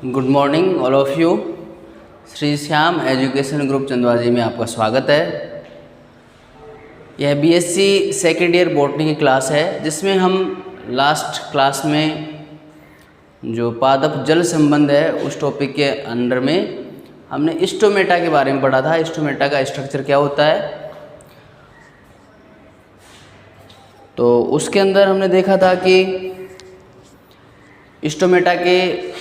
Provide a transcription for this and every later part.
Good morning all of you. Shri Shyam education group Chandwaji में आपका स्वागत है। यह बीएससी सेकेंड ईयर बॉटनी की क्लास है, जिसमें हम लास्ट क्लास में जो पादप जल संबंध है उस टॉपिक के अंडर में हमने स्टोमेटा के बारे में पढ़ा था। स्टोमेटा का स्ट्रक्चर क्या होता है, तो उसके अंदर हमने देखा था कि स्टोमेटा के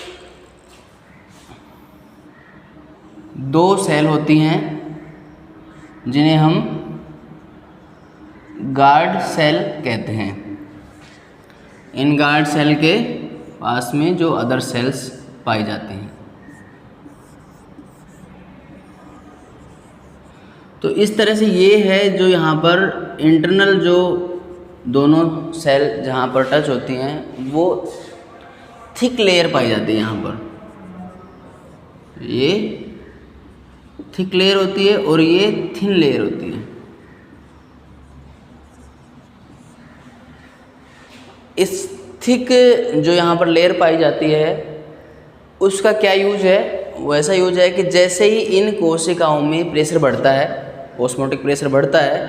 दो सेल होती हैं जिन्हें हम गार्ड सेल कहते हैं। इन गार्ड सेल के पास में जो अदर सेल्स पाई जाती हैं। तो इस तरह से ये है जो यहाँ पर इंटरनल जो दोनों सेल जहाँ पर टच होती हैं वो थिक लेयर पाई जाती है। यहाँ पर ये थिक लेयर होती है और ये थिन लेयर होती है। इस थिक जो यहाँ पर लेयर पाई जाती है उसका क्या यूज है, वो ऐसा यूज है कि जैसे ही इन कोशिकाओं में प्रेशर बढ़ता है, ऑस्मोटिक प्रेशर बढ़ता है,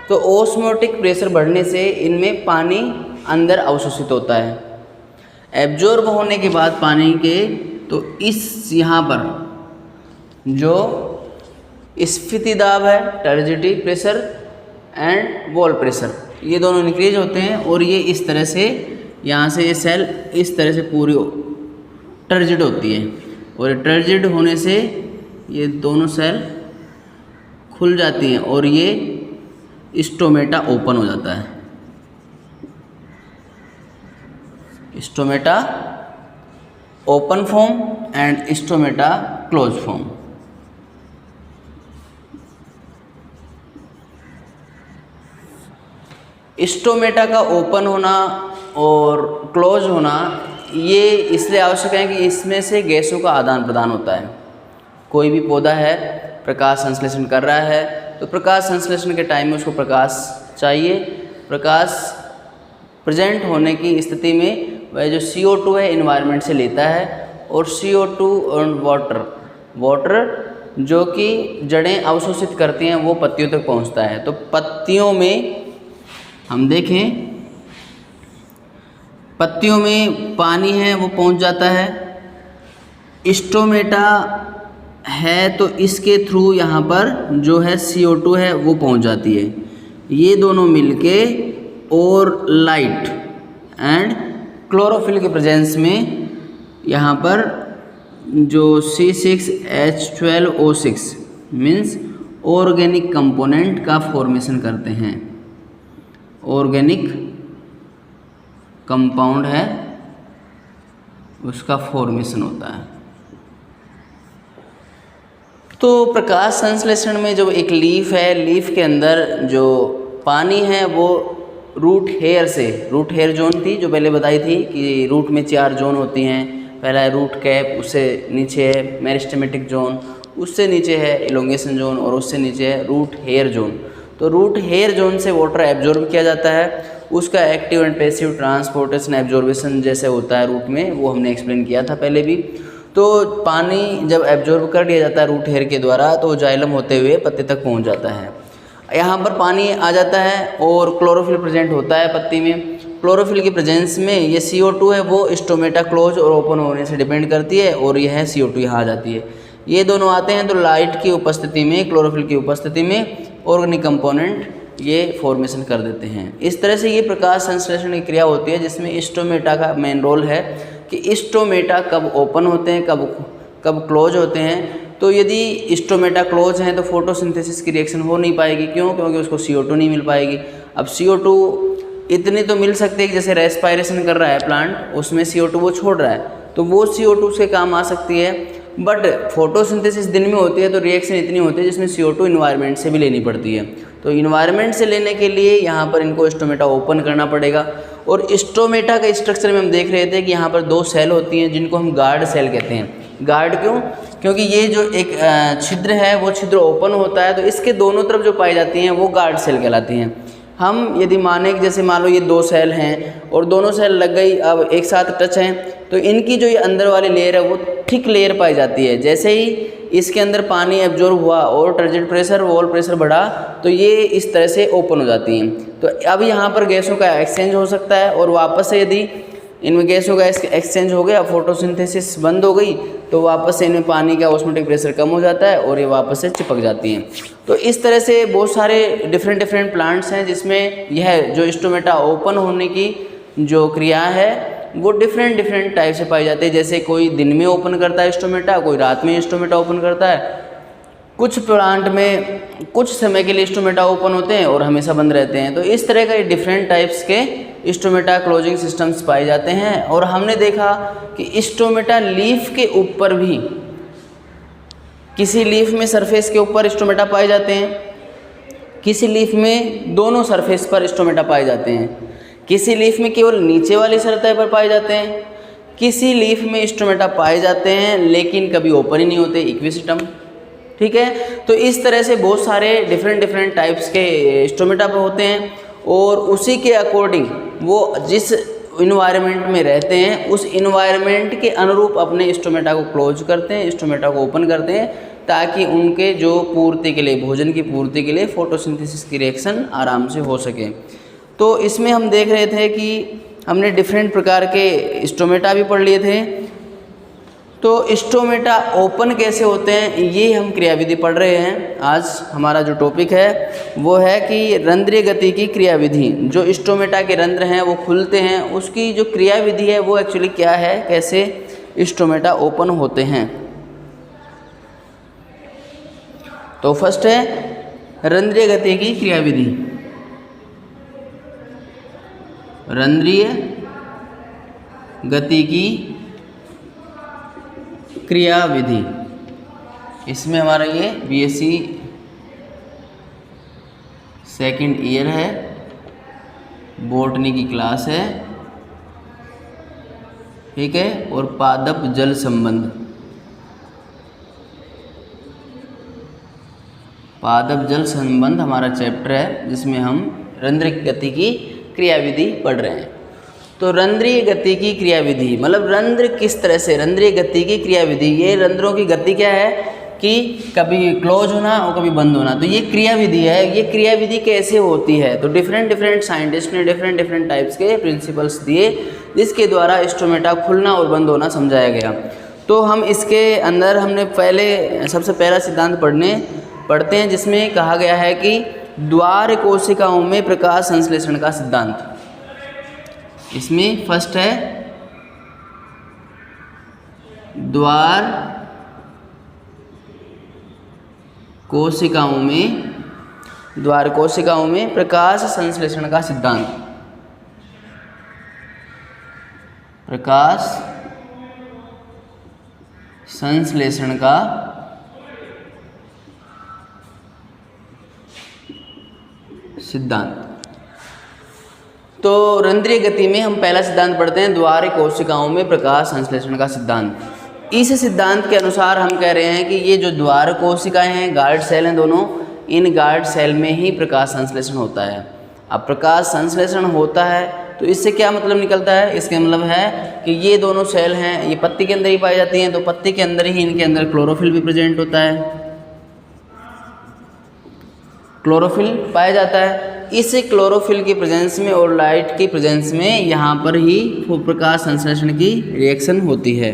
तो ऑस्मोटिक प्रेशर बढ़ने से इनमें पानी अंदर अवशोषित होता है। एब्जॉर्ब होने के बाद पानी के, तो इस यहाँ पर जो स्फीति दाब है, turgidity pressure and wall pressure, ये दोनों इंक्रीज होते हैं और ये इस तरह से यहाँ से ये सेल इस तरह से पूरी टर्जिड होती है और टर्जिड होने से ये दोनों सेल खुल जाती हैं और ये स्टोमेटा ओपन हो जाता है। Stomata open form and stomata close form. Stomata का ओपन होना और क्लोज होना ये इसलिए आवश्यक है कि इसमें से गैसों का आदान प्रदान होता है। कोई भी पौधा है, प्रकाश संश्लेषण कर रहा है, तो प्रकाश संश्लेषण के टाइम में उसको प्रकाश चाहिए। प्रकाश प्रेजेंट होने की स्थिति में वह जो CO2 है इन्वायरमेंट से लेता है और CO2 और वाटर जो कि जड़ें अवशोषित करती हैं वो पत्तियों तक पहुंचता है। तो पत्तियों में हम देखें, पत्तियों में पानी है वो पहुंच जाता है। स्टोमेटा है तो इसके थ्रू यहाँ पर जो है CO2 है वो पहुंच जाती है। ये दोनों मिलके और लाइट एंड क्लोरोफिल के प्रेजेंस में यहाँ पर जो C6H12O6 मीन्स ऑर्गेनिक कंपोनेंट का फॉर्मेशन करते हैं। ऑर्गेनिक कंपाउंड है उसका फॉर्मेशन होता है। तो प्रकाश संश्लेषण में जो एक लीफ है, लीफ के अंदर जो पानी है वो रूट हेयर जोन थी जो पहले बताई थी कि रूट में 4 जोन होती हैं। पहला है रूट कैप, उससे नीचे है मेरिस्टेमेटिक जोन, उससे नीचे है इलोंगेशन जोन और उससे नीचे है रूट हेयर जोन। तो रूट हेयर जोन से वाटर एब्जॉर्ब किया जाता है। उसका active and passive transportation absorption जैसे होता है रूट में, वो हमने एक्सप्लेन किया था पहले भी। तो पानी जब एब्जॉर्ब कर लिया जाता है रूट हेयर के द्वारा तो जाइलम होते हुए पत्ते तक पहुंच जाता है। यहाँ पर पानी आ जाता है और क्लोरोफिल प्रेजेंट होता है पत्ती में। क्लोरोफिल की प्रेजेंस में ये CO2 है वो स्टोमेटा क्लोज और ओपन होने से डिपेंड करती है और यह CO2 यहाँ आ जाती है। ये दोनों आते हैं तो लाइट की उपस्थिति में, क्लोरोफिल की उपस्थिति में ऑर्गेनिक कंपोनेंट ये फॉर्मेशन कर देते हैं। इस तरह से ये प्रकाश संश्लेषण की क्रिया होती है जिसमें स्टोमेटा का मेन रोल है कि स्टोमेटा कब ओपन होते हैं, कब क्लोज होते हैं। तो यदि स्टोमेटा क्लोज हैं तो फोटोसिंथेसिस की रिएक्शन हो नहीं पाएगी। क्यों? क्योंकि उसको CO2 नहीं मिल पाएगी। अब CO2 इतनी तो मिल सकती है कि जैसे रेस्पायरेशन कर रहा है प्लांट, उसमें CO2 वो छोड़ रहा है तो वो CO2 उसके काम आ सकती है। बट फोटोसिंथेसिस दिन में होती है तो रिएक्शन इतनी होती है जिसमें CO2 इन्वायरमेंट से भी लेनी पड़ती है। तो इन्वायरमेंट से लेने के लिए यहाँ पर इनको स्टोमेटा ओपन करना पड़ेगा। और स्टोमेटा का स्ट्रक्चर में हम देख रहे थे कि यहाँ पर 2 सेल होती हैं जिनको हम गार्ड सेल कहते हैं। गार्ड क्यों? क्योंकि ये जो एक छिद्र है वो छिद्र ओपन होता है तो इसके दोनों तरफ जो पाई जाती हैं वो गार्ड सेल कहलाती हैं। हम यदि माने कि जैसे मान लो ये 2 सेल हैं और दोनों सेल लग गई, अब एक साथ टच हैं, तो इनकी जो ये अंदर वाली लेयर है वो थिक लेयर पाई जाती है। जैसे ही इसके अंदर पानी एब्जॉर्ब हुआ और टर्जिड प्रेशर वॉल प्रेशर बढ़ा तो ये इस तरह से ओपन हो जाती हैं। तो अब यहाँ पर गैसों का एक्सचेंज हो सकता है और वापस से यदि इनमें गैसों का एक्सचेंज हो गया, फोटोसिंथेसिस बंद हो गई, तो वापस से इनमें पानी का ऑस्मोटिक प्रेशर कम हो जाता है और ये वापस से चिपक जाती हैं। तो इस तरह से बहुत सारे डिफरेंट प्लांट्स हैं जिसमें यह जो स्टोमेटा ओपन होने की जो क्रिया है वो डिफरेंट टाइप से पाई जाती है। जैसे कोई दिन में ओपन करता है स्टोमेटा, कोई रात में स्टोमेटा ओपन करता है। कुछ प्लांट में कुछ समय के लिए स्टोमेटा ओपन होते हैं और हमेशा बंद रहते हैं। तो इस तरह का डिफरेंट टाइप्स के स्टोमेटा क्लोजिंग सिस्टम्स पाए जाते हैं। और हमने देखा कि स्टोमेटा लीफ के ऊपर भी, किसी लीफ में सरफेस के ऊपर स्टोमेटा पाए जाते हैं, किसी लीफ में दोनों सरफेस पर स्टोमेटा पाए जाते हैं, किसी लीफ में केवल नीचे वाली सतह पर पाए जाते हैं, किसी लीफ में स्टोमेटा पाए जाते हैं लेकिन कभी ओपन ही नहीं होते, इक्विस्टम। ठीक है, तो इस तरह से बहुत सारे डिफरेंट टाइप्स के स्टोमेटा पे होते हैं और उसी के अकॉर्डिंग वो जिस इन्वायरमेंट में रहते हैं उस इन्वायरमेंट के अनुरूप अपने स्टोमेटा को क्लोज करते हैं, स्टोमेटा को ओपन करते हैं, ताकि उनके जो पूर्ति के लिए, भोजन की पूर्ति के लिए फोटोसिंथेसिस की रिएक्शन आराम से हो सके। तो इसमें हम देख रहे थे कि हमने डिफरेंट प्रकार के स्टोमेटा भी पढ़ लिए थे। तो स्टोमेटा ओपन कैसे होते हैं ये हम क्रियाविधि पढ़ रहे हैं। आज हमारा जो टॉपिक है वो है कि रंध्रीय गति की क्रियाविधि। जो स्टोमेटा के रंध्र हैं वो खुलते हैं, उसकी जो क्रियाविधि है वो एक्चुअली क्या है, कैसे स्टोमेटा ओपन होते हैं। तो फर्स्ट है रंध्रीय गति की क्रियाविधि। रंध्रीय गति की क्रियाविधि, इसमें हमारा ये बीएससी सेकंड ईयर है, बॉटनी की क्लास है। ठीक है, और पादप जल संबंध, पादप जल संबंध हमारा चैप्टर है जिसमें हम रंध्रीय गति की क्रियाविधि पढ़ रहे हैं। तो रंध्रीय गति की क्रियाविधि मतलब रंध्र किस तरह से, रंध्रीय गति की क्रियाविधि, ये रंध्रों की गति क्या है कि कभी क्लोज होना और कभी बंद होना। तो ये क्रियाविधि है, ये क्रियाविधि कैसे होती है। तो डिफरेंट साइंटिस्ट ने डिफरेंट टाइप्स के प्रिंसिपल्स दिए जिसके द्वारा स्टोमेटा खुलना और बंद होना समझाया गया। तो हम इसके अंदर हमने सबसे पहला सिद्धांत पढ़ते हैं जिसमें कहा गया है कि द्वार कोशिकाओं में प्रकाश संश्लेषण का सिद्धांत। इसमें फर्स्ट है द्वार कोशिकाओं में प्रकाश संश्लेषण का सिद्धांत। प्रकाश संश्लेषण का सिद्धांत। तो रंध्रीय गति में हम पहला सिद्धांत पढ़ते हैं द्वार कोशिकाओं में प्रकाश संश्लेषण का सिद्धांत। इस सिद्धांत के अनुसार हम कह रहे हैं कि ये जो द्वार कोशिकाएं हैं, गार्ड सेल हैं दोनों, इन गार्ड सेल में ही प्रकाश संश्लेषण होता है। अब प्रकाश संश्लेषण होता है तो इससे क्या मतलब निकलता है, इसके मतलब है कि ये दोनों सेल हैं, ये पत्ती के अंदर ही पाई जाती हैं, तो पत्ती के अंदर ही इनके अंदर क्लोरोफिल भी प्रेजेंट होता है, क्लोरोफिल पाया जाता है। इस क्लोरोफिल की प्रेजेंस में और लाइट की प्रेजेंस में यहाँ पर ही प्रकाश संश्लेषण की रिएक्शन होती है।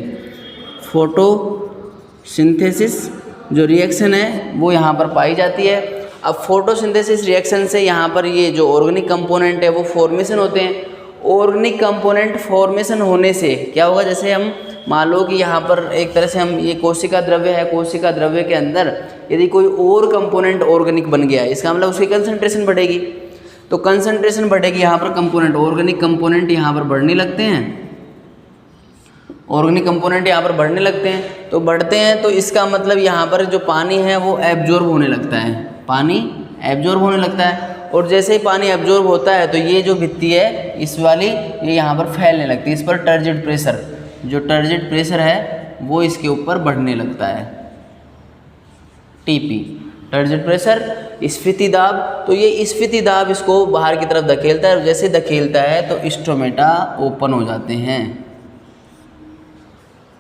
फोटोसिंथेसिस जो रिएक्शन है वो यहाँ पर पाई जाती है। अब फोटोसिंथेसिस रिएक्शन से यहाँ पर ये जो ऑर्गेनिक कंपोनेंट है वो फॉर्मेशन होते हैं। ऑर्गेनिक कंपोनेंट फॉर्मेशन होने से क्या होगा, जैसे हम मान लो कि यहाँ पर एक तरह से हम ये कोशिका द्रव्य है, कोशिका द्रव्य के अंदर यदि कोई और कंपोनेंट ऑर्गेनिक बन गया, इसका मतलब उसकी कंसंट्रेशन बढ़ेगी। तो कंसंट्रेशन बढ़ेगी, यहाँ पर कंपोनेंट, ऑर्गेनिक कंपोनेंट यहाँ पर बढ़ने लगते हैं, ऑर्गेनिक कंपोनेंट यहाँ पर बढ़ने लगते हैं। तो बढ़ते हैं तो इसका मतलब यहाँ पर जो पानी है वो एब्जॉर्ब होने लगता है, पानी एब्जॉर्ब होने लगता है। और जैसे ही पानी एब्जॉर्ब होता है तो ये जो भित्ति है इस वाली, ये यहाँ पर फैलने लगती है। इस पर टर्जिड प्रेशर, जो टर्जिड प्रेशर है वो इसके ऊपर बढ़ने लगता है, टीपी। टर्जिड प्रेशर, स्फीति दाब। तो ये स्फीति दाब इसको बाहर की तरफ धकेलता है और जैसे धकेलता है तो स्टोमेटा ओपन हो जाते हैं।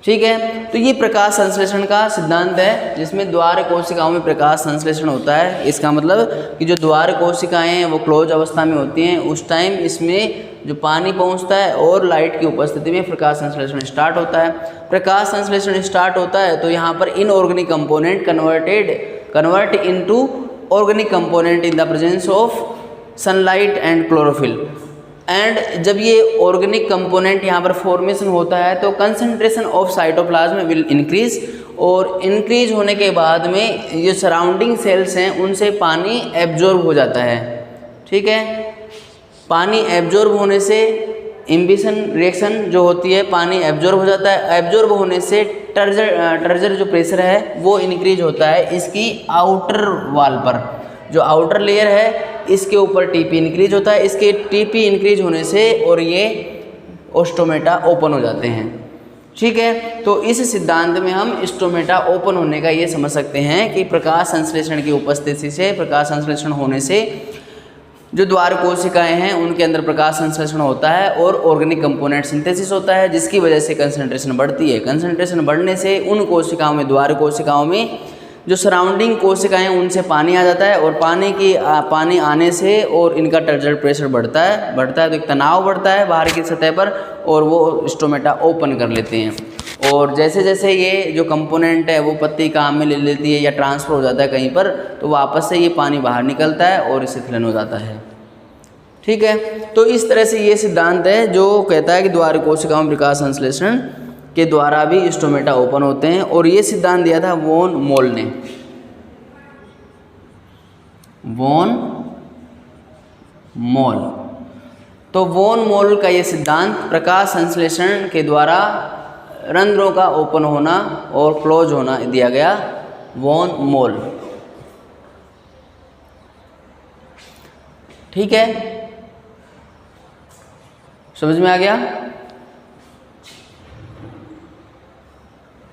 ठीक है, तो ये प्रकाश संश्लेषण का सिद्धांत है जिसमें द्वार कोशिकाओं में प्रकाश संश्लेषण होता है। इसका मतलब कि जो द्वार कोशिकाएं हैं वो क्लोज अवस्था में होती हैं, उस टाइम इसमें जो पानी पहुंचता है और लाइट की उपस्थिति में प्रकाश संश्लेषण स्टार्ट होता है। प्रकाश संश्लेषण स्टार्ट होता है तो यहाँ पर inorganic component convert into organic component in the presence of sunlight and chlorophyll. And जब ये ऑर्गेनिक कंपोनेंट यहाँ पर फॉर्मेशन होता है तो concentration of cytoplasm will increase, और इंक्रीज होने के बाद में जो सराउंडिंग सेल्स हैं उनसे पानी एब्जॉर्ब हो जाता है। ठीक है, पानी एब्जॉर्ब होने से इम्बिशन रिएक्शन जो होती है, पानी एब्जॉर्ब हो जाता है। एब्जॉर्ब होने से टर्जर जो प्रेशर है वो इंक्रीज होता है इसकी आउटर वाल पर। जो आउटर लेयर है इसके ऊपर टीपी इंक्रीज होता है, इसके टीपी इंक्रीज होने से और ये ओस्टोमेटा ओपन हो जाते हैं। ठीक है, तो इस सिद्धांत में हम स्टोमेटा ओपन होने का ये समझ सकते हैं कि प्रकाश संश्लेषण की उपस्थिति से, प्रकाश संश्लेषण होने से जो द्वार कोशिकाएं हैं उनके अंदर प्रकाश संश्लेषण होता है और ऑर्गेनिक कंपोनेंट सिंथेसिस होता है, जिसकी वजह से कंसंट्रेशन बढ़ती है। कंसंट्रेशन बढ़ने से उन कोशिकाओं में, द्वार कोशिकाओं में जो सराउंडिंग कोशिकाएं उनसे पानी आ जाता है और पानी आने से और इनका टर्जर प्रेशर बढ़ता है तो एक तनाव बढ़ता है बाहर की सतह पर और वो स्टोमेटा ओपन कर लेते हैं। और जैसे जैसे ये जो कंपोनेंट है वो पत्ती काम में ले लेती है या ट्रांसफ़र हो जाता है कहीं पर, तो वापस से ये पानी बाहर निकलता है और स्खलन हो जाता है। ठीक है, तो इस तरह से ये सिद्धांत है जो कहता है कि द्वार कोशिकाओं में प्रकाश संश्लेषण के द्वारा भी स्टोमेटा ओपन होते हैं, और ये सिद्धांत दिया था वॉन मोल ने। वॉन मोल, तो वॉन मोल का ये सिद्धांत प्रकाश संश्लेषण के द्वारा रंध्रों का ओपन होना और क्लोज होना दिया गया वॉन मोल। ठीक है, समझ में आ गया?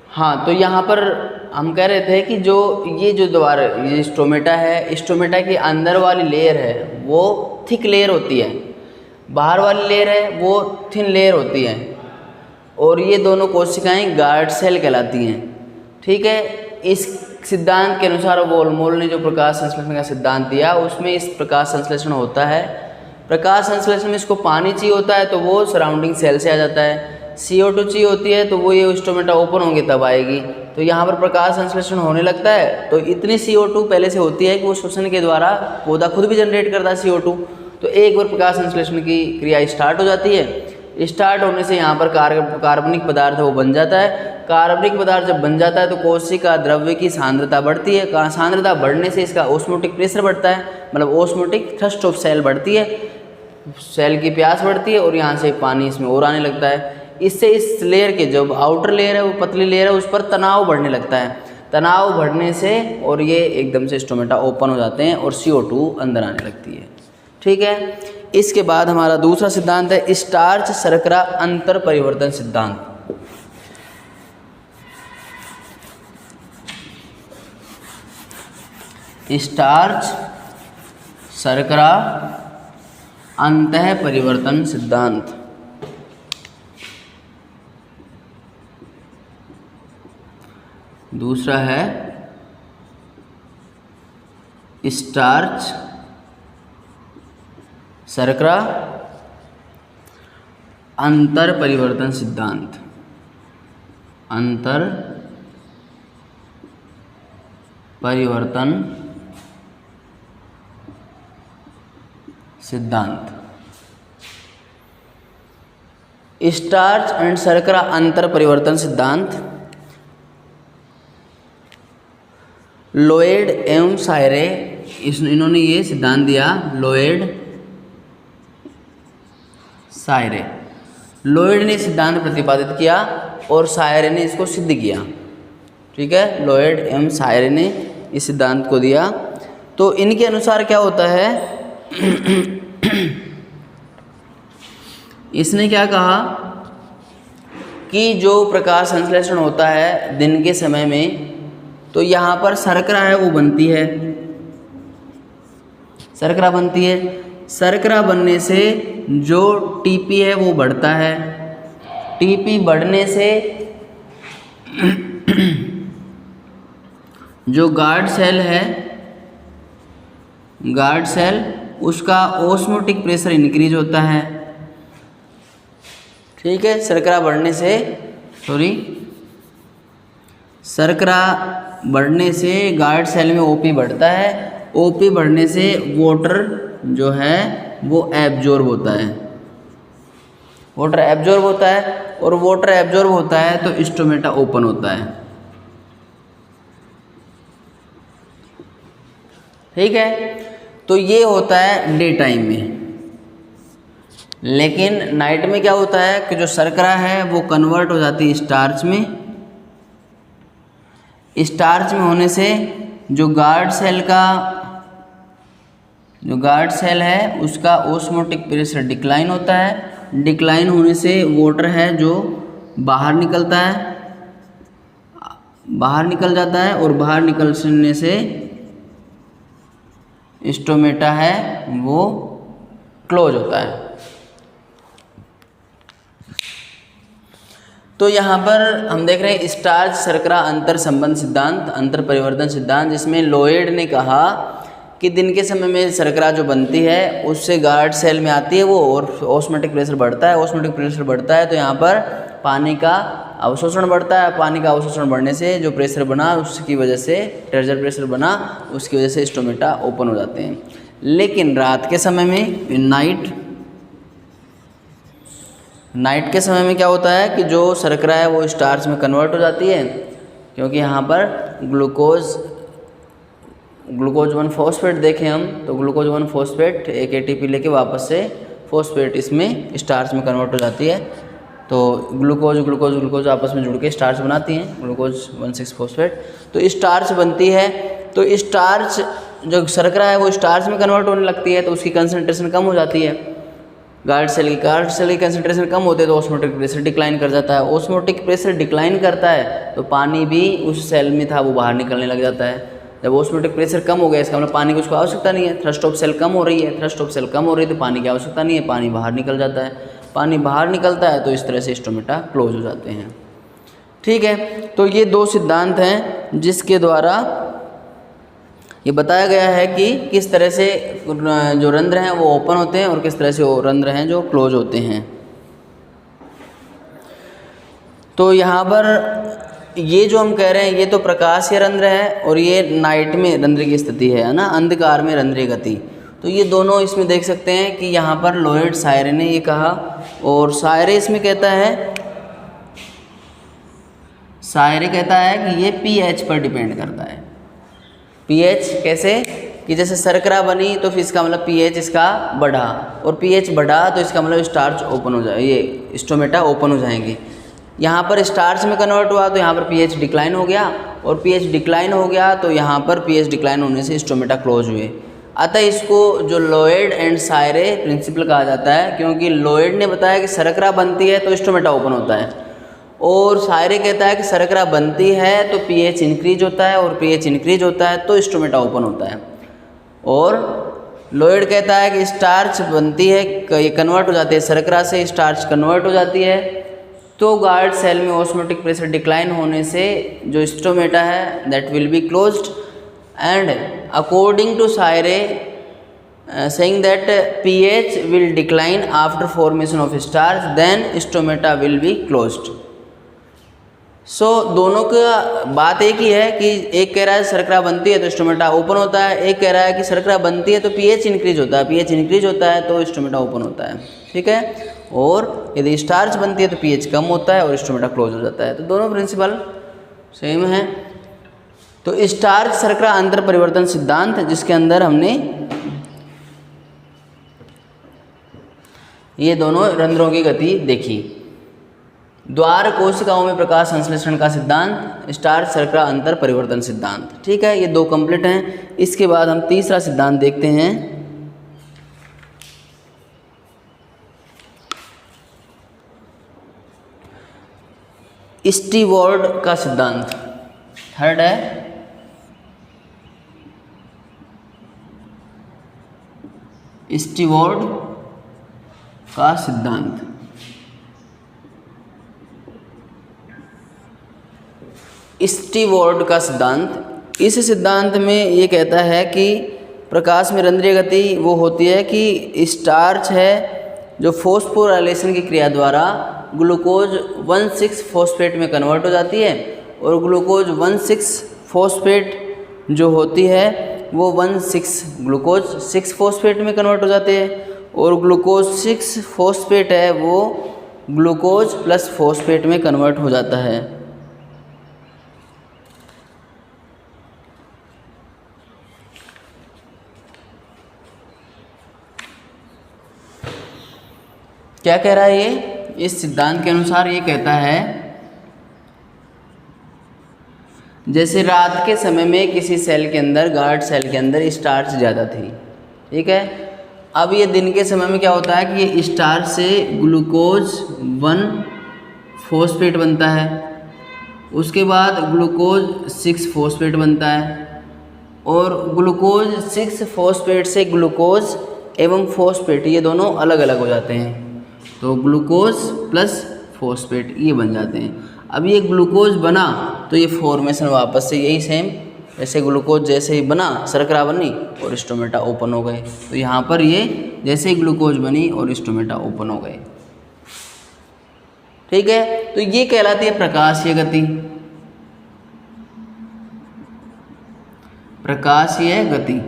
हाँ, तो यहाँ पर हम कह रहे थे कि जो द्वार, ये स्टोमेटा है, स्टोमेटा की अंदर वाली लेयर है वो थिक लेयर होती है, बाहर वाली लेयर है वो थिन लेयर होती है, और ये दोनों कोशिकाएं गार्ड सेल कहलाती हैं। ठीक है, इस सिद्धांत के अनुसार वॉन मोल ने जो प्रकाश संश्लेषण का सिद्धांत दिया उसमें इस प्रकाश संश्लेषण होता है। प्रकाश संश्लेषण में इसको पानी चाहिए होता है तो वो सराउंडिंग सेल से आ जाता है। CO2 चाहिए होती है तो वो ये स्टोमेटा ओपन होंगे तब आएगी। तो यहाँ पर प्रकाश संश्लेषण होने लगता है तो इतनी CO2 पहले से होती है कि वो श्वसन के द्वारा पौधा खुद भी जनरेट करता है CO2। तो एक बार प्रकाश संश्लेषण की क्रिया स्टार्ट हो जाती है। स्टार्ट होने से यहाँ पर कार्बनिक पदार्थ वो बन जाता है। कार्बनिक पदार्थ जब बन जाता है तो कोशिका द्रव्य की सांद्रता बढ़ती है। सांद्रता बढ़ने से इसका ऑस्मोटिक प्रेशर बढ़ता है, मतलब ऑस्मोटिक थ्रस्ट ऑफ सेल बढ़ती है, सेल की प्यास बढ़ती है और यहाँ से पानी इसमें और आने लगता है। इससे इस लेयर के जो आउटर लेयर है वो पतली लेयर है उस पर तनाव बढ़ने लगता है। तनाव बढ़ने से और ये एकदम से स्टोमेटा ओपन हो जाते हैं और CO2 अंदर आने लगती है। ठीक है, इसके बाद हमारा दूसरा सिद्धांत है स्टार्च शर्करा अंतर परिवर्तन सिद्धांत। स्टार्च शर्करा अंतः परिवर्तन सिद्धांत। दूसरा है स्टार्च शर्करा अंतर परिवर्तन सिद्धांत। अंतर परिवर्तन सिद्धांत। स्टार्च एंड शर्करा अंतर परिवर्तन सिद्धांत लोएड एवं सायरे, इन्होंने ये सिद्धांत दिया। लोएड सायरे, लोएड ने सिद्धांत प्रतिपादित किया और सायरे ने इसको सिद्ध किया। ठीक है, लोएड एवं सायरे ने इस सिद्धांत को दिया। तो इनके अनुसार क्या होता है इसने क्या कहा कि जो प्रकाश संश्लेषण होता है दिन के समय में तो यहाँ पर शर्करा है वो बनती है। शर्करा बनती है। शर्करा बनने से जो टीपी है वो बढ़ता है। टीपी बढ़ने से जो गार्ड सेल है, गार्ड सेल, उसका ऑस्मोटिक प्रेशर इंक्रीज होता है। ठीक है, शर्करा बढ़ने से शर्करा बढ़ने से गार्ड सेल में ओपी बढ़ता है। ओपी बढ़ने से वाटर जो है वो एब्जॉर्ब होता है। वाटर एब्जॉर्ब होता है और वाटर एब्जॉर्ब होता है तो स्टोमेटा ओपन होता है। ठीक है, तो ये होता है डे टाइम में। लेकिन नाइट में क्या होता है कि जो शर्करा है वो कन्वर्ट हो जाती है स्टार्च में। स्टार्च में होने से जो गार्ड सेल है उसका ऑस्मोटिक प्रेशर डिक्लाइन होता है। डिक्लाइन होने से वाटर है जो बाहर निकलता है, बाहर निकल जाता है और बाहर निकलने से स्टोमेटा है वो क्लोज होता है। तो यहाँ पर हम देख रहे हैं स्टार्च शर्करा अंतर संबंध सिद्धांत, अंतर परिवर्तन सिद्धांत, जिसमें लोएड ने कहा कि दिन के समय में शर्करा जो बनती है उससे गार्ड सेल में आती है वो, और ऑस्मोटिक प्रेशर बढ़ता है। ऑस्मोटिक प्रेशर बढ़ता है तो यहाँ पर पानी का अवशोषण बढ़ता है। पानी का अवशोषण बढ़ने से जो प्रेशर बना उसकी वजह से, टेंपरेचर प्रेशर बना उसकी वजह से स्टोमेटा ओपन हो जाते हैं। लेकिन रात के समय में, नाइट के समय में क्या होता है कि जो शर्करा है वो स्टार्च में कन्वर्ट हो जाती है, क्योंकि यहाँ पर ग्लूकोज 1 फॉस्फेट देखें हम तो ग्लूकोज 1 फॉस्फेट एक एटीपी लेके वापस से फॉस्फेट इसमें स्टार्च में कन्वर्ट हो जाती है। तो ग्लूकोज आपस में जुड़ के स्टार्च बनाती हैं, ग्लूकोज 1,6 फॉस्फेट। तो स्टार्च बनती है। तो स्टार्च जो शर्करा है वो स्टार्च में कन्वर्ट होने लगती है तो उसकी कंसंट्रेशन कम हो जाती है। गार्ड सेल की कंसंट्रेशन कम होते तो ऑस्मोटिक प्रेशर डिक्लाइन कर जाता है। ऑस्मोटिक प्रेशर डिक्लाइन करता है तो पानी भी उस सेल में था वो बाहर निकलने लग जाता है। जब ऑस्मोटिक प्रेशर कम हो गया इसका मतलब पानी की उसको आवश्यकता नहीं है। थ्रस्ट ऑफ सेल कम हो रही है, थ्रस्ट ऑफ सेल कम हो रही है तो पानी की आवश्यकता नहीं है, पानी बाहर निकल जाता है। पानी बाहर निकलता है तो इस तरह से स्टोमेटा क्लोज हो जाते हैं। ठीक है, तो ये 2 सिद्धांत हैं जिसके द्वारा ये बताया गया है कि किस तरह से जो रंध्र हैं वो ओपन होते हैं और किस तरह से वो रंध्र हैं जो क्लोज होते हैं। तो यहाँ पर ये जो हम कह रहे हैं ये तो प्रकाशीय रंध्र है और ये नाइट में रंध्र की स्थिति है ना, अंधकार में रंध्रीय गति। तो ये दोनों इसमें देख सकते हैं कि यहाँ पर लोएड सायरे ने ये कहा, और सायरे इसमें कहता है, सायरे कहता है कि ये पीएच पर डिपेंड करता है। पीएच कैसे कि जैसे शर्करा बनी तो फिर इसका मतलब पीएच इसका बढ़ा, और पीएच बढ़ा तो इसका मतलब स्टार्च ओपन हो जाए, ये स्टोमेटा ओपन हो जाएंगे। यहाँ पर स्टार्च में कन्वर्ट हुआ तो यहाँ पर पीएच डिक्लाइन हो गया, और पीएच डिक्लाइन हो गया तो यहाँ पर पीएच डिक्लाइन होने से स्टोमेटा क्लोज हुए। अतः इसको जो लोएड एंड सायरे प्रिंसिपल कहा जाता है, क्योंकि लोएड ने बताया कि शर्करा बनती है तो स्टोमेटा ओपन होता है, और सायरे कहता है कि शर्करा बनती है तो पीएच इंक्रीज होता है, और पीएच इंक्रीज होता है तो स्टोमेटा ओपन होता है। और लोएड कहता है कि स्टार्च बनती है, ये कन्वर्ट हो जाती है, शर्करा से स्टार्च कन्वर्ट हो जाती है, तो गार्ड सेल में ऑस्मोटिक प्रेशर डिक्लाइन होने से जो स्टोमेटा है that will be closed, and according to Sayre saying that pH will decline after formation of starch, then stomata will be closed. सो दोनों का बात एक ही है कि एक कह रहा है शर्करा बनती है तो स्टोमेटा ओपन होता है, एक कह रहा है कि शर्करा बनती है तो पीएच इंक्रीज होता है, पीएच इंक्रीज होता है तो स्टोमेटा ओपन होता है। ठीक है, और यदि स्टार्च बनती है तो पीएच कम होता है और स्टोमेटा क्लोज हो जाता है। तो दोनों प्रिंसिपल सेम है। तो स्टार्च शर्करा अंतर परिवर्तन सिद्धांत, जिसके अंदर हमने ये दोनों रंध्रों की गति देखी। द्वार कोशिकाओं में प्रकाश संश्लेषण का सिद्धांत, स्टार्च शर्करा अंतर परिवर्तन सिद्धांत। ठीक है, ये 2 कंप्लीट हैं। इसके बाद हम तीसरा सिद्धांत देखते हैं, स्टीवर्ड का सिद्धांत। थर्ड है स्टीवर्ड का सिद्धांत। स्टीवर्ड का सिद्धांत, इस सिद्धांत में ये कहता है कि प्रकाश में रंध्रीय गति वो होती है कि स्टार्च है जो फॉस्फोराइलेशन की क्रिया द्वारा ग्लूकोज 1,6 फॉस्फेट में कन्वर्ट हो जाती है, और ग्लूकोज 1,6 फॉस्फेट जो होती है वो 1,6 ग्लूकोज 6 फॉस्फेट में कन्वर्ट हो जाते हैं, और ग्लूकोज 6 फॉस्फेट है वो ग्लूकोज प्लस फॉस्फेट में कन्वर्ट हो जाता है। क्या कह रहा है ये? इस सिद्धांत के अनुसार ये कहता है जैसे रात के समय में किसी सेल के अंदर, गार्ड सेल के अंदर स्टार्च ज़्यादा थी, ठीक है। अब ये दिन के समय में क्या होता है कि ये स्टार्च से ग्लूकोज 1 फॉस्फेट बनता है, उसके बाद ग्लूकोज 6 फॉस्फेट बनता है, और ग्लूकोज 6 फॉस्फेट से ग्लूकोज एवं फॉस्फेट ये दोनों अलग अलग हो जाते हैं, तो ग्लूकोज प्लस फॉस्फेट ये बन जाते हैं। अब ये ग्लूकोज बना तो ये फॉर्मेशन वापस से यही सेम, जैसे ग्लूकोज जैसे ही बना शर्करा बनी और स्टोमेटा ओपन हो गए, तो यहाँ पर ये जैसे ही ग्लूकोज बनी और स्टोमेटा ओपन हो गए, ठीक है। तो ये कहलाती है प्रकाशीय गति। प्रकाशीय गति,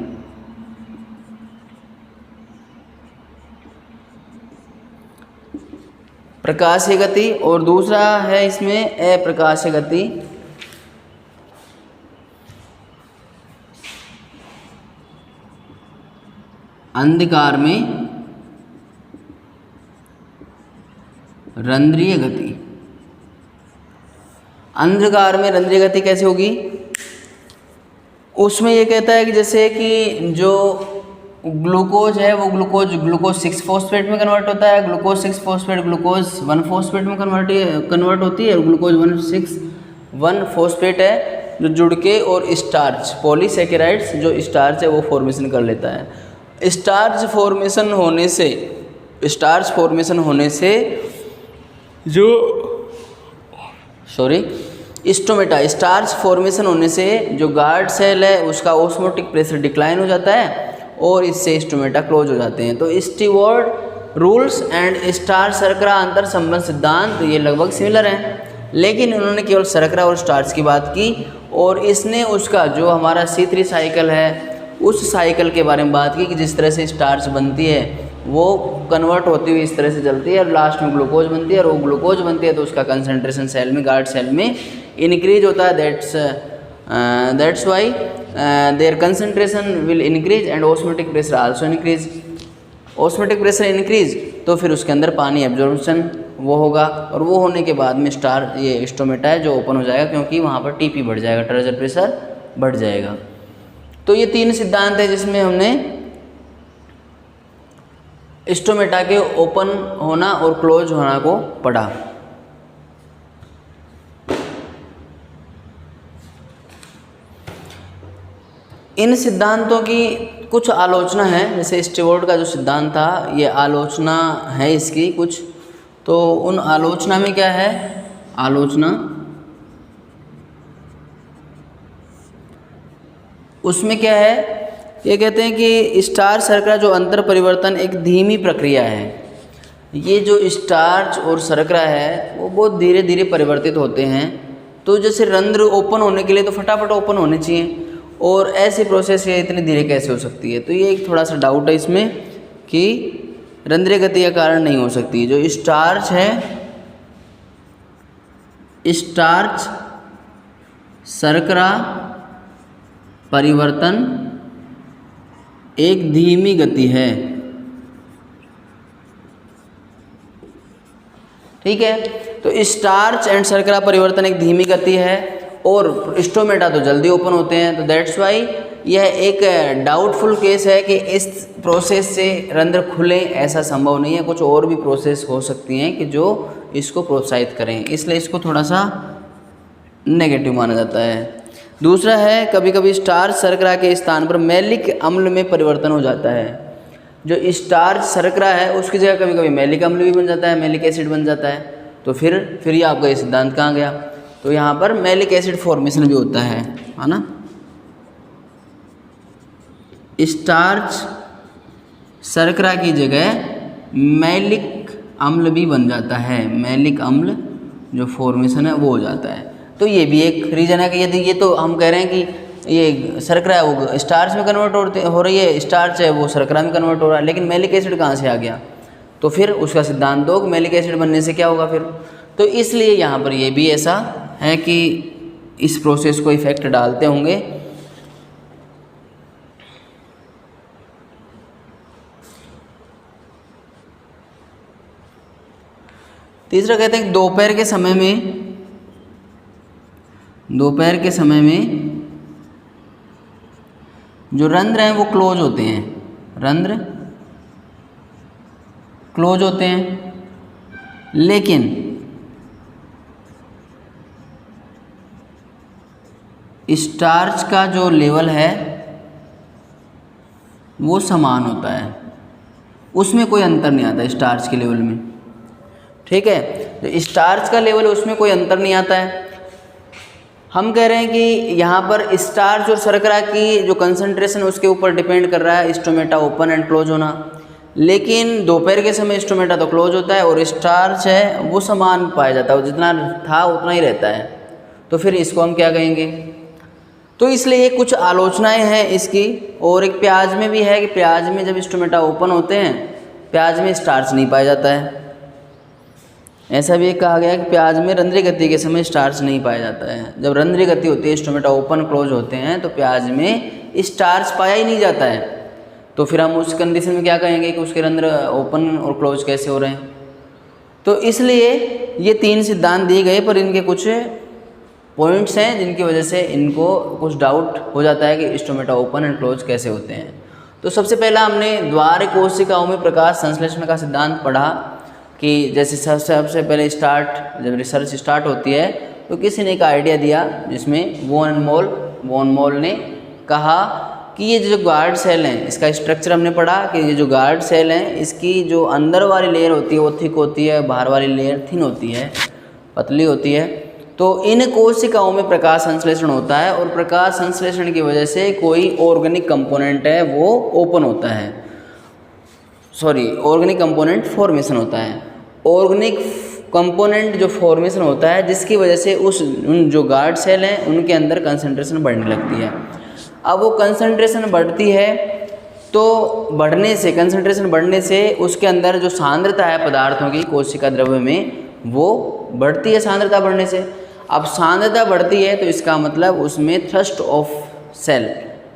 प्रकाशीय गति, और दूसरा है इसमें अप्रकाशीय गति। अंधकार में रंध्रीय गति। अंधकार में रंध्रीय गति कैसे होगी? उसमें ये कहता है कि जैसे कि जो ग्लूकोज है वो ग्लूकोज 6 फॉस्फेट में कन्वर्ट होता है, ग्लूकोज 6 फॉस्फेट ग्लूकोज 1 फॉस्फेट में कन्वर्ट होती है, और ग्लूकोज 1 फॉस्फेट है जो जुड़ के और स्टार्च पॉलीसेकेराइड्स जो स्टार्च है वो फॉर्मेशन कर लेता है। स्टार्च फॉर्मेशन होने से जो स्टोमेटा स्टार्च फॉर्मेशन होने से जो गार्ड सेल है उसका ऑस्मोटिक प्रेशर डिक्लाइन हो जाता है, और इससे स्टोमेटा क्लोज हो जाते हैं। तो स्टीवर्ड रूल्स एंड स्टार्च शर्करा अंतर संबंध सिद्धांत ये लगभग सिमिलर हैं, लेकिन उन्होंने केवल शर्करा और स्टार्च की बात की, और इसने उसका जो हमारा C3 साइकिल है उस साइकिल के बारे में बात की कि जिस तरह से स्टार्च बनती है वो कन्वर्ट होती हुई इस तरह से चलती है और लास्ट में ग्लूकोज बनती है, और वो ग्लूकोज बनती है तो उसका कंसंट्रेशन सेल में, गार्ड सेल में इंक्रीज होता है। That's why there concentration will increase and osmotic pressure also increase. Osmotic pressure increase तो फिर उसके अंदर पानी एब्जॉर्प्शन वो होगा, और वो होने के बाद में ये स्टोमेटा है जो ओपन हो जाएगा, क्योंकि वहाँ पर TP बढ़ जाएगा, ट्रेजर प्रेशर बढ़ जाएगा। तो ये 3 सिद्धांत है जिसमें हमने स्टोमेटा के ओपन होना और क्लोज होना को पढ़ा। इन सिद्धांतों की कुछ आलोचना है, जैसे स्टीवर्ड का जो सिद्धांत था ये आलोचना है इसकी कुछ, तो उन आलोचना में क्या है? आलोचना उसमें क्या है? ये कहते हैं कि स्टार्च शर्करा जो अंतर परिवर्तन एक धीमी प्रक्रिया है। ये जो स्टार्च और शर्करा है वो बहुत धीरे धीरे परिवर्तित होते हैं, तो जैसे रंध्र ओपन होने के लिए तो फटाफट ओपन होने चाहिए, और ऐसी प्रोसेस ये इतनी धीरे कैसे हो सकती है? तो ये एक थोड़ा सा डाउट है इसमें कि रंध्रीय गति का कारण नहीं हो सकती। जो स्टार्च है, स्टार्च शर्करा परिवर्तन एक धीमी गति है, ठीक है। तो स्टार्च एंड शर्करा परिवर्तन एक धीमी गति है और स्टोमेटा तो जल्दी ओपन होते हैं, तो दैट्स वाई यह एक डाउटफुल केस है कि इस प्रोसेस से रंध्र खुले, ऐसा संभव नहीं है। कुछ और भी प्रोसेस हो सकती हैं कि जो इसको प्रोत्साहित करें, इसलिए इसको थोड़ा सा नेगेटिव माना जाता है। दूसरा है कभी कभी स्टार्च शर्करा के स्थान पर मैलिक अम्ल में परिवर्तन हो जाता है। जो स्टार्च शर्करा है उसकी जगह कभी कभी मैलिक अम्ल भी बन जाता है, मैलिक एसिड बन जाता है। तो फिर ये आपका ये सिद्धांत कहाँ गया? तो यहाँ पर मैलिक एसिड फॉर्मेशन भी होता है ना। स्टार्च शर्करा की जगह मैलिक अम्ल भी बन जाता है, मैलिक अम्ल जो फॉर्मेशन है वो हो जाता है। तो ये भी एक रीज़न है कि यदि ये तो हम कह रहे हैं कि ये शर्करा है वो स्टार्च में कन्वर्ट हो रही है, स्टार्च है वो शर्करा में कन्वर्ट हो रहा है, लेकिन मैलिक एसिड कहाँ से आ गया? तो फिर उसका सिद्धांत दो, मैलिक एसिड बनने से क्या होगा फिर। तो इसलिए यहाँ पर ये भी ऐसा है कि इस प्रोसेस को इफेक्ट डालते होंगे। तीसरा कहते हैं दोपहर के समय में जो रंध्र हैं वो क्लोज होते हैं, रंध्र क्लोज होते हैं, लेकिन स्टार्च का जो लेवल है वो समान होता है, उसमें कोई अंतर नहीं आता स्टार्च के लेवल में। ठीक है, तो स्टार्च का लेवल उसमें कोई अंतर नहीं आता है। हम कह रहे हैं कि यहाँ पर स्टार्च और शर्करा की जो कंसंट्रेशन उसके ऊपर डिपेंड कर रहा है स्टोमेटा ओपन एंड क्लोज होना, लेकिन दोपहर के समय स्टोमेटा तो क्लोज होता है और स्टार्च है वो समान पाया जाता है, जितना था उतना ही रहता है। तो फिर इसको हम क्या कहेंगे? तो इसलिए कुछ आलोचनाएं हैं इसकी, और एक प्याज में भी है कि प्याज में जब स्टोमेटा ओपन होते हैं प्याज में स्टार्च नहीं पाया जाता है। ऐसा भी कहा गया कि प्याज में रंध्रीय गति के समय स्टार्च नहीं पाया जाता है। जब रंध्रीय गति होती है, स्टोमेटा ओपन क्लोज होते हैं, तो प्याज में स्टार्च पाया ही नहीं जाता है। तो फिर हम उस कंडीशन में क्या कहेंगे कि उसके रंध्र ओपन और क्लोज कैसे हो रहे हैं? तो इसलिए ये 3 सिद्धांत दिए गए, पर इनके कुछ पॉइंट्स हैं जिनकी वजह से इनको कुछ डाउट हो जाता है कि स्टोमेटा ओपन एंड क्लोज कैसे होते हैं। तो सबसे पहला हमने द्वार कोशिकाओं में प्रकाश संश्लेषण का सिद्धांत पढ़ा कि जैसे सबसे पहले जब रिसर्च स्टार्ट होती है तो किसी ने एक आइडिया दिया, जिसमें वॉन मोल ने कहा कि ये जो गार्ड सेल हैं, इसका स्ट्रक्चर हमने पढ़ा कि ये जो गार्ड सेल हैं इसकी जो अंदर वाली लेयर होती है वो थिक होती है, बाहर वाली लेयर थिन होती है, पतली होती है। तो इन कोशिकाओं में प्रकाश संश्लेषण होता है, और प्रकाश संश्लेषण की वजह से कोई ऑर्गेनिक कंपोनेंट है वो ओपन होता है, ऑर्गेनिक कंपोनेंट फॉर्मेशन होता है। ऑर्गेनिक कंपोनेंट जो फॉर्मेशन होता है जिसकी वजह से उन जो गार्ड सेल हैं उनके अंदर कंसंट्रेशन बढ़ने लगती है। अब वो कंसंट्रेशन बढ़ती है तो कंसंट्रेशन बढ़ने से उसके अंदर जो सांद्रता है पदार्थों की कोशिका द्रव्य में वो बढ़ती है सांद्रता बढ़ने से। अब सांद्रता बढ़ती है तो इसका मतलब उसमें थ्रस्ट ऑफ सेल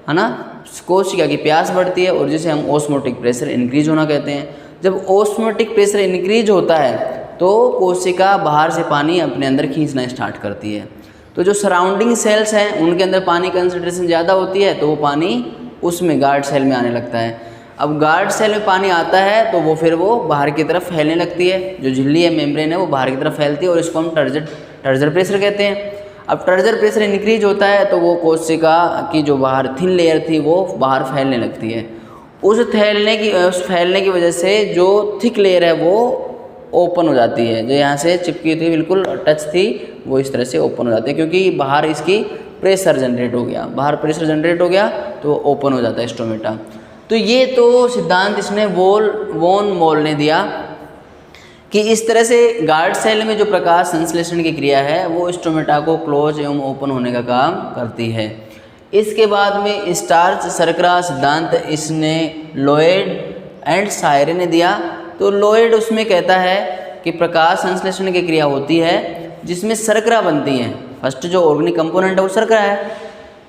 है ना, कोशिका की प्यास बढ़ती है, और जिसे हम ऑस्मोटिक प्रेशर इंक्रीज होना कहते हैं। जब ऑस्मोटिक प्रेशर इंक्रीज होता है तो कोशिका बाहर से पानी अपने अंदर खींचना स्टार्ट करती है। तो जो सराउंडिंग सेल्स हैं उनके अंदर पानी कंसंट्रेशन ज़्यादा होती है तो वो पानी उसमें गार्ड सेल में आने लगता है। अब गार्ड सेल में पानी आता है तो वो बाहर की तरफ फैलने लगती है, जो झिल्ली है मेम्ब्रेन है वो बाहर की तरफ फैलती है, और इसको हम टर्जर प्रेशर कहते हैं। अब टर्जर प्रेशर इंक्रीज होता है तो वो कोशिका की जो बाहर थिन लेयर थी वो बाहर फैलने लगती है। उस फैलने की वजह से जो थिक लेयर है वो ओपन हो जाती है, जो यहाँ से चिपकी थी बिल्कुल टच थी वो इस तरह से ओपन हो जाती है, क्योंकि बाहर इसकी प्रेशर जनरेट हो गया, तो ओपन हो जाता है स्टोमेटा। तो ये तो सिद्धांत इसने वॉन मोल ने दिया कि इस तरह से गार्ड सेल में जो प्रकाश संश्लेषण की क्रिया है वो स्टोमेटा को क्लोज एवं ओपन होने का काम करती है। इसके बाद में स्टार्च शर्करा सिद्धांत इसने लॉयड एंड सायरे ने दिया। तो लॉयड उसमें कहता है कि प्रकाश संश्लेषण की क्रिया होती है जिसमें शर्करा बनती है। फर्स्ट जो ऑर्गेनिक कंपोनेंट है वो शर्करा है,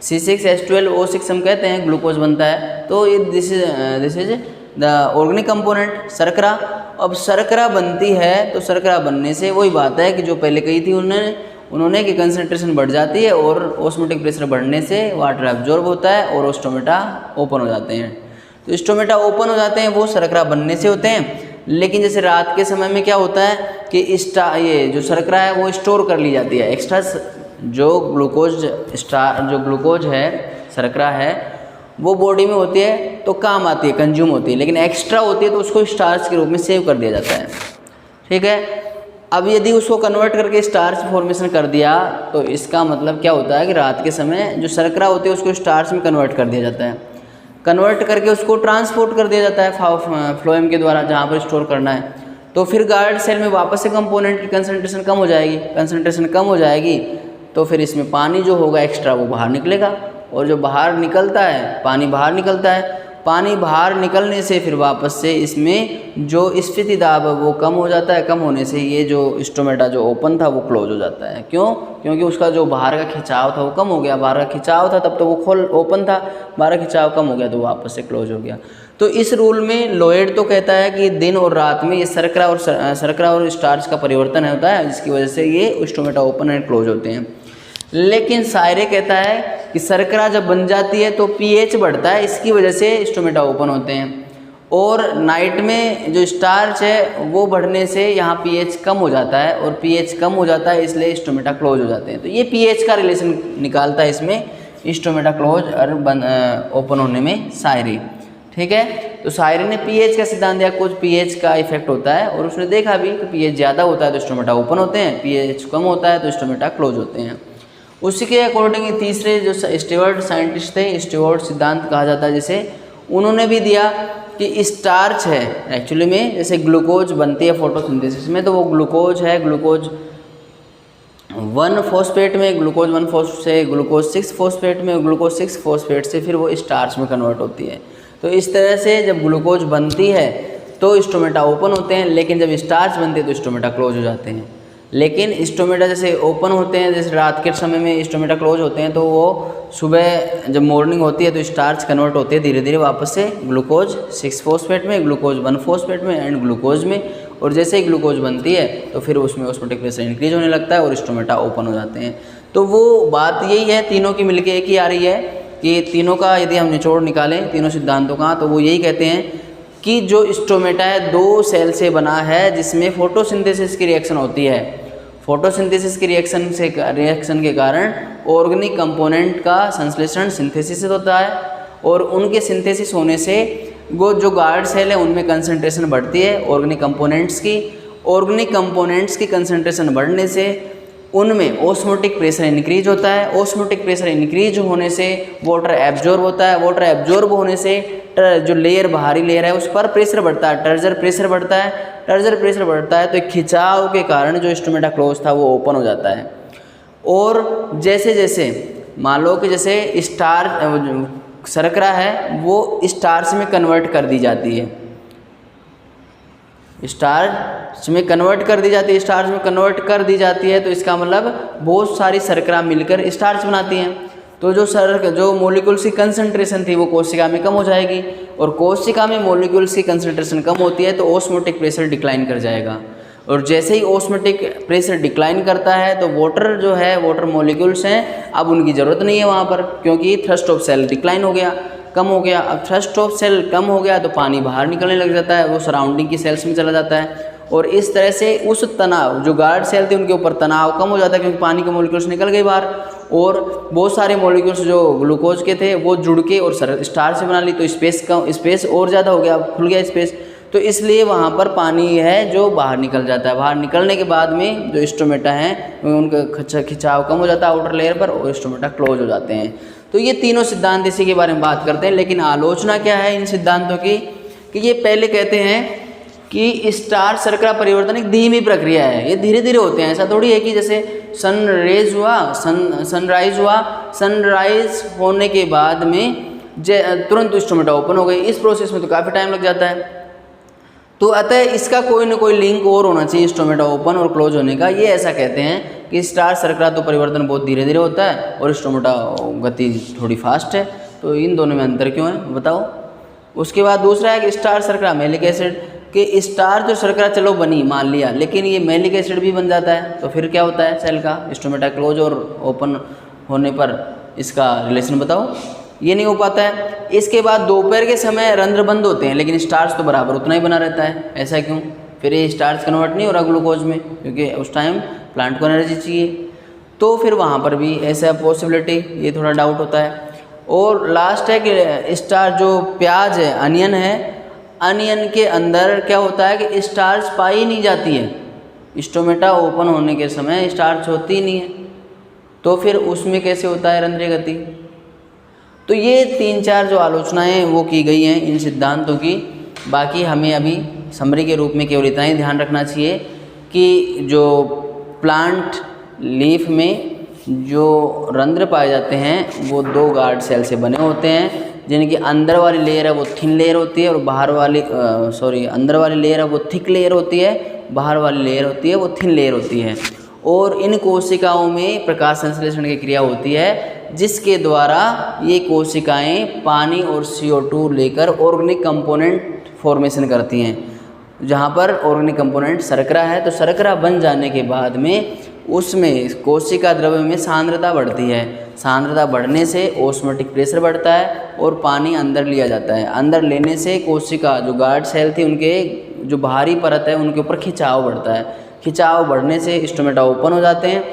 C6H12O6 हम कहते हैं, ग्लूकोज बनता है। तो this is the organic component शर्करा। अब शर्करा बनती है तो शर्करा बनने से वही बात है कि जो पहले कही थी उन्होंने कि कंसंट्रेशन बढ़ जाती है और ऑस्मोटिक प्रेशर बढ़ने से वाटर एब्जॉर्ब होता है और स्टोमेटा ओपन हो जाते हैं। तो स्टोमेटा ओपन हो जाते हैं वो शर्करा बनने से होते हैं। लेकिन जैसे रात के समय में क्या होता है कि ये जो शर्करा है वो स्टोर कर ली जाती है, एक्स्ट्रा जो ग्लूकोज है शर्करा है वो बॉडी में होती है तो काम आती है, कंज्यूम होती है, लेकिन एक्स्ट्रा होती है तो उसको स्टार्च के रूप में सेव कर दिया जाता है। ठीक है, अब यदि उसको कन्वर्ट करके स्टार्च फॉर्मेशन कर दिया तो इसका मतलब क्या होता है कि रात के समय जो शर्करा होती है उसको स्टार्च में कन्वर्ट कर दिया जाता है। कन्वर्ट करके उसको ट्रांसपोर्ट कर दिया जाता है फ्लोएम के द्वारा जहाँ पर स्टोर करना है। तो फिर गार्ड सेल में वापस से कंपोनेंट की कंसंट्रेशन कम हो जाएगी। कंसंट्रेशन कम हो जाएगी तो फिर इसमें पानी जो होगा एक्स्ट्रा वो बाहर निकलेगा, और जो बाहर निकलता है, पानी बाहर निकलता है, पानी बाहर निकलने से फिर वापस से इसमें जो स्फीति दाब है वो कम हो जाता है। कम होने से ये जो स्टोमेटा जो ओपन था वो क्लोज हो जाता है। क्यों? क्योंकि उसका जो बाहर का खिंचाव था वो कम हो गया। बाहर का खिंचाव था तब तो वो ओपन था, बाहर का खिंचाव कम हो गया तो वापस से क्लोज हो गया। तो इस रूल में लोएड तो कहता है कि दिन और रात में ये शर्करा और स्टार्च का परिवर्तन होता है, जिसकी वजह से ये स्टोमेटा ओपन एंड क्लोज होते हैं। लेकिन सायरे कहता है कि शर्करा जब बन जाती है तो पीएच बढ़ता है, इसकी वजह से स्टोमेटा ओपन होते हैं, और नाइट में जो स्टार्च है वो बढ़ने से यहाँ पीएच कम हो जाता है, और पीएच कम हो जाता है इसलिए स्टोमेटा क्लोज हो जाते हैं। तो ये पीएच का रिलेशन निकालता है इसमें स्टोमेटा क्लोज और ओपन होने में सायरे। ठीक है, तो सायरे ने पीएच का सिद्धांत दिया, कुछ पीएच का इफेक्ट होता है, और उसने देखा भी कि पीएच ज़्यादा होता है तो स्टोमेटा ओपन होते हैं, पीएच कम होता है तो स्टोमेटा क्लोज होते हैं। उसी के अकॉर्डिंग तीसरे जो स्टीवर्ट साइंटिस्ट थे, स्टीवर्ट सिद्धांत कहा जाता है जिसे, उन्होंने भी दिया कि स्टार्च है एक्चुअली में, जैसे ग्लूकोज बनती है फोटोसिंथेसिस में, तो वो ग्लूकोज है, ग्लूकोज 1 फॉस्फेट में, ग्लूकोज 1 फॉस्फेट से ग्लूकोज 6 फॉस्फेट में, ग्लूकोज 6 फॉस्फेट से फिर वो स्टार्च में कन्वर्ट होती है। तो इस तरह से जब ग्लूकोज बनती है तो स्टोमेटा ओपन होते हैं, लेकिन जब स्टार्च बनते हैं तो स्टोमेटा क्लोज हो जाते हैं। लेकिन स्टोमेटा जैसे ओपन होते हैं, जैसे रात के समय में स्टोमेटा क्लोज होते हैं, तो वो सुबह जब मॉर्निंग होती है तो स्टार्च कन्वर्ट होते हैं धीरे धीरे वापस से ग्लूकोज 6 फॉस्फेट में, ग्लूकोज 1 फॉस्फेट में एंड ग्लूकोज में, और जैसे ही ग्लूकोज बनती है तो फिर उसमें ऑस्मोटिक प्रेशर इंक्रीज होने लगता है और स्टोमेटा ओपन हो जाते हैं। तो वो बात यही है, तीनों की मिलके एक ही आ रही है कि तीनों का यदि हम निचोड़ निकालें तीनों सिद्धांतों का, तो वो यही कहते हैं कि जो स्टोमेटा है 2 सेल से बना है जिसमें फोटोसिंथेसिस की रिएक्शन होती है। फोटोसिंथेसिस की रिएक्शन के कारण ऑर्गेनिक कंपोनेंट का संश्लेषण सिंथेसिस होता है, और उनके सिंथेसिस होने से वो जो गार्ड सेल है उनमें कंसंट्रेशन बढ़ती है ऑर्गेनिक कंपोनेंट्स की। ऑर्गेनिक कंपोनेंट्स की कंसंट्रेशन बढ़ने से उनमें ऑस्मोटिक प्रेशर इंक्रीज होता है। ऑस्मोटिक प्रेशर इंक्रीज होने से वाटर एब्जॉर्ब होता है। वाटर एब्जॉर्ब होने से जो लेयर बाहरी लेयर है उस पर प्रेशर बढ़ता है, टर्जर प्रेशर बढ़ता है। टर्जर प्रेशर बढ़ता है तो खिंचाव के कारण जो स्टोमेटा क्लोज था वो ओपन हो जाता है। और जैसे जैसे मान लो कि जैसे शर्करा है वो स्टार्च में कन्वर्ट कर दी जाती है, स्टार्च में कन्वर्ट कर दी जाती है, स्टार्च में कन्वर्ट कर दी जाती है, तो इसका मतलब बहुत सारी शर्करा मिलकर स्टार्च बनाती हैं। तो जो मॉलिक्यूल्स की कंसंट्रेशन थी वो कोशिका में कम हो जाएगी, और कोशिका में मॉलिक्यूल्स की कंसंट्रेशन कम होती है तो ऑस्मोटिक प्रेशर डिक्लाइन कर जाएगा। और जैसे ही ऑस्मोटिक प्रेशर डिक्लाइन करता है तो वाटर जो है, वाटर मॉलिक्यूल्स हैं, अब उनकी ज़रूरत नहीं है वहाँ पर, क्योंकि थ्रस्ट ऑफ सेल डिक्लाइन हो गया, कम हो गया। अब थ्रस्ट ऑफ सेल कम हो गया तो पानी बाहर निकलने लग जाता है, वो सराउंडिंग की सेल्स में चला जाता है, और इस तरह से उस तनाव जो गार्ड सेल थे उनके ऊपर तनाव कम हो जाता है, क्योंकि पानी के मॉलिक्यूल्स निकल गए बाहर, और बहुत सारे मॉलिक्यूल्स जो ग्लूकोज के थे वो जुड़ के और स्टार्च से बना ली, तो स्पेस और ज़्यादा हो गया, खुल गया स्पेस, तो इसलिए वहाँ पर पानी है जो बाहर निकल जाता है। बाहर निकलने के बाद में जो स्टोमेटा हैं उनका खिंचाव कम हो जाता है आउटर लेयर पर, और स्टोमेटा क्लोज हो जाते हैं। तो ये तीनों सिद्धांत इसी के बारे में बात करते हैं। लेकिन आलोचना क्या है इन सिद्धांतों की, कि ये पहले कहते हैं कि स्टार्च शर्करा परिवर्तन एक धीमी प्रक्रिया है, ये धीरे धीरे होते हैं। ऐसा थोड़ी है कि जैसे सनराइज हुआ, सनराइज होने के बाद में तुरंत स्टोमेटा ओपन हो गई, इस प्रोसेस में तो काफ़ी टाइम लग जाता है। तो अतः इसका कोई ना कोई लिंक और होना चाहिए स्टोमेटा ओपन और क्लोज होने का। ये ऐसा कहते हैं कि स्टार्च शर्करा तो परिवर्तन बहुत धीरे धीरे होता है और स्टोमेटा गति थोड़ी फास्ट है, तो इन दोनों में अंतर क्यों है बताओ। उसके बाद दूसरा है कि स्टार्च शर्करा मैलिक एसिड, कि स्टार्च और शर्करा चलो बनी मान लिया, लेकिन ये मैलिक एसिड भी बन जाता है, तो फिर क्या होता है सेल का स्टोमेटा क्लोज और ओपन होने पर इसका रिलेशन बताओ। ये नहीं हो पाता है। इसके बाद दोपहर के समय रंध्र बंद होते हैं, लेकिन स्टार्च तो बराबर उतना ही बना रहता है, ऐसा क्यों? फिर ये स्टार्च कन्वर्ट नहीं हो रहा ग्लूकोज में, क्योंकि उस टाइम प्लांट को एनर्जी चाहिए, तो फिर वहाँ पर भी ऐसा पॉसिबिलिटी, ये थोड़ा डाउट होता है। और लास्ट है कि स्टार्च जो प्याज है, अनियन है, अनियन के अंदर क्या होता है कि स्टार्च पाई नहीं जाती है। स्टोमेटा ओपन होने के समय स्टार्च होती नहीं है, तो फिर उसमें कैसे होता है रंध्रीय गति। तो ये 3-4 जो आलोचनाएं वो की गई हैं इन सिद्धांतों की। बाकी हमें अभी समरी के रूप में केवल इतना ही ध्यान रखना चाहिए कि जो प्लांट लीफ में जो रंध्र पाए जाते हैं वो 2 गार्ड सेल से बने होते हैं, जिनकी अंदर वाली लेयर है वो थिन लेयर होती है और बाहर वाली अंदर वाली लेयर है वो थिक लेयर होती है, बाहर वाली लेयर होती है वो थिन लेयर होती है। और इन कोशिकाओं में प्रकाश संश्लेषण की क्रिया होती है, जिसके द्वारा ये कोशिकाएं पानी और CO2 लेकर ऑर्गेनिक कंपोनेंट फॉर्मेशन करती हैं। जहाँ पर ऑर्गेनिक कंपोनेंट शर्करा है, तो शर्करा बन जाने के बाद में उसमें कोशिका द्रव्य में सांद्रता बढ़ती है। सांद्रता बढ़ने से ऑस्मोटिक प्रेशर बढ़ता है और पानी अंदर लिया जाता है। अंदर लेने से कोशिका जो गार्ड सेल थी उनके जो बाहरी परत है उनके ऊपर खिंचाव बढ़ता है। खिंचाव बढ़ने से स्टोमेटा ओपन हो जाते हैं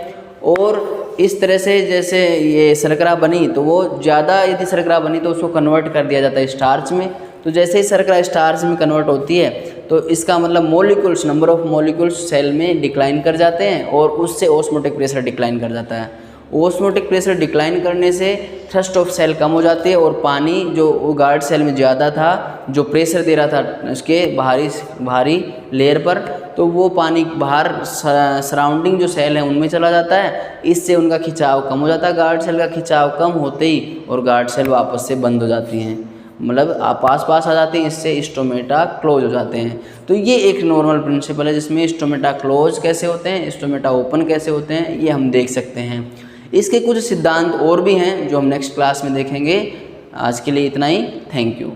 और इस तरह से जैसे ये शर्करा बनी तो वो ज़्यादा यदि शर्करा बनी तो उसको कन्वर्ट कर दिया जाता है स्टार्च में। तो जैसे ही शर्करा स्टार्च में कन्वर्ट होती है तो इसका मतलब molecules, number of molecules cell में डिक्लाइन कर जाते हैं और उससे ऑस्मोटिक प्रेशर डिक्लाइन कर जाता है। ऑस्मोटिक प्रेशर डिक्लाइन करने से थ्रस्ट ऑफ सेल कम हो जाती है और पानी जो गार्ड सेल में ज़्यादा था, जो प्रेशर दे रहा था उसके बाहरी लेयर पर, तो वो पानी बाहर सराउंडिंग जो सेल है उनमें चला जाता है। इससे उनका खिंचाव कम हो जाता है। गार्ड सेल का खिंचाव कम होते ही और गार्ड सेल वापस से बंद हो जाती हैं, मतलब पास आ जाते हैं। इससे स्टोमेटा क्लोज हो जाते हैं। तो ये एक नॉर्मल प्रिंसिपल है जिसमें स्टोमेटा क्लोज कैसे होते हैं, स्टोमेटा ओपन कैसे होते हैं, ये हम देख सकते हैं। इसके कुछ सिद्धांत और भी हैं जो हम नेक्स्ट क्लास में देखेंगे। आज के लिए इतना ही। Thank you.